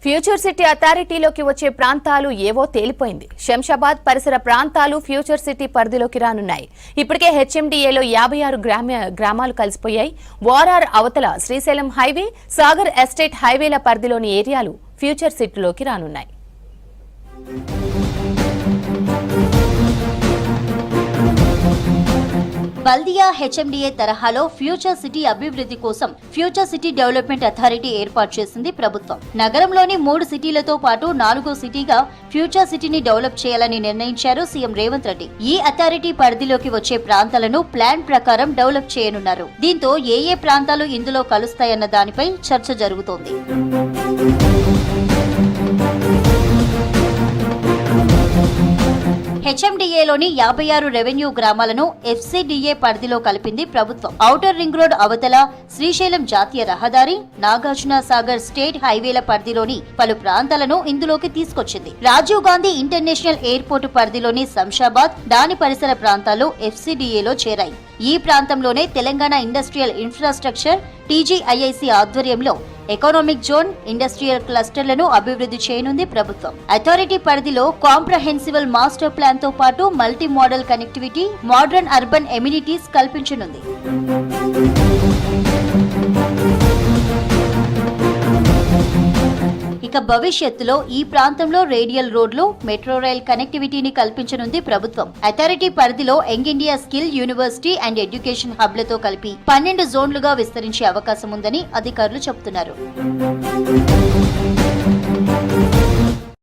Future city అథారిటీలోకి వచ్చే ప్రాంతాలు ఏవో తేలిపోయింది. శంషాబాద్ పరిసర ప్రాంతాలు ఫ్యూచర్ సిటీ పరిధిలోకి రానున్నాయి. ఇప్పటికే హెచ్ఎండిఏలో 56 గ్రామాలు కలిసిపోయాయి. వారార్ అవతల శ్రీశైలం హైవే, సాగర్ ఎస్టేట్ హైవేల పరిధిలోని ఏరియాలు ఫ్యూచర్ సిటీలోకి రానున్నాయి. బల్దియా హెచ్ఎండిఏ తరహాలో ఫ్యూచర్ సిటీ అభివృద్ధి కోసం ఫ్యూచర్ సిటీ డెవలప్మెంట్ అథారిటీ ఏర్పాటు చేసింది ప్రభుత్వం. నగరంలోని 3 సిటీలతో పాటు 4వ సిటీగా ఫ్యూచర్ సిటీని డెవలప్ చేయాలని నిర్ణయించారు సీఎం రేవంత్ రెడ్డి. ఈ అథారిటీ పరిధిలోకి వచ్చే ప్రాంతాలను ప్లాన్ ప్రకారం డెవలప్ చేయనున్నారు. దీంతో ఏ ప్రాంతాలు ఇందులో కలుస్తాయన్న దానిపై చర్చ జరుగుతోంది. హెచ్ఎండిఏలోని 56 రెవెన్యూ గ్రామాలను ఎఫ్సిడిఏ పరిధిలో కలిపింది ప్రభుత్వం. ఔటర్ రింగ్ రోడ్ అవతల శ్రీశైలం జాతీయ రహదారి, నాగార్జున సాగర్ స్టేట్ హైవేల పరిధిలోని పలు ప్రాంతాలను ఇందులోకి తీసుకొచ్చింది. రాజీవ్ గాంధీ ఇంటర్నేషనల్ ఎయిర్పోర్టు పరిధిలోని శంషాబాద్, దాని పరిసర ప్రాంతాలు ఎఫ్సిడిఏలో చేరాయి. ఈ ప్రాంతంలోనే తెలంగాణ ఇండస్ట్రియల్ ఇన్ఫ్రాస్ట్రక్చర్ టీజీఐఐసి ఆధ్వర్యంలో ఎకనామిక్ జోన్, ఇండస్ట్రియల్ క్లస్టర్లను అభివృద్ధి చేయనుంది ప్రభుత్వం. అథారిటీ పరిధిలో కాంప్రహెన్సివల్ మాస్టర్ ప్లాన్ తో పాటు multi modal connectivity, modern urban amenities కల్పించనుంది. ఇక భవిష్యత్తులో ఈ ప్రాంతంలో రేడియల్ రోడ్లు, మెట్రో రైల్ కనెక్టివిటీని కల్పించనుంది ప్రభుత్వం. అథారిటీ పరిధిలో young India skill university and education హబ్లతో కలిపి 12 జోన్లుగా విస్తరించే అవకాశం ఉందని అధికారులు చెబుతున్నారు.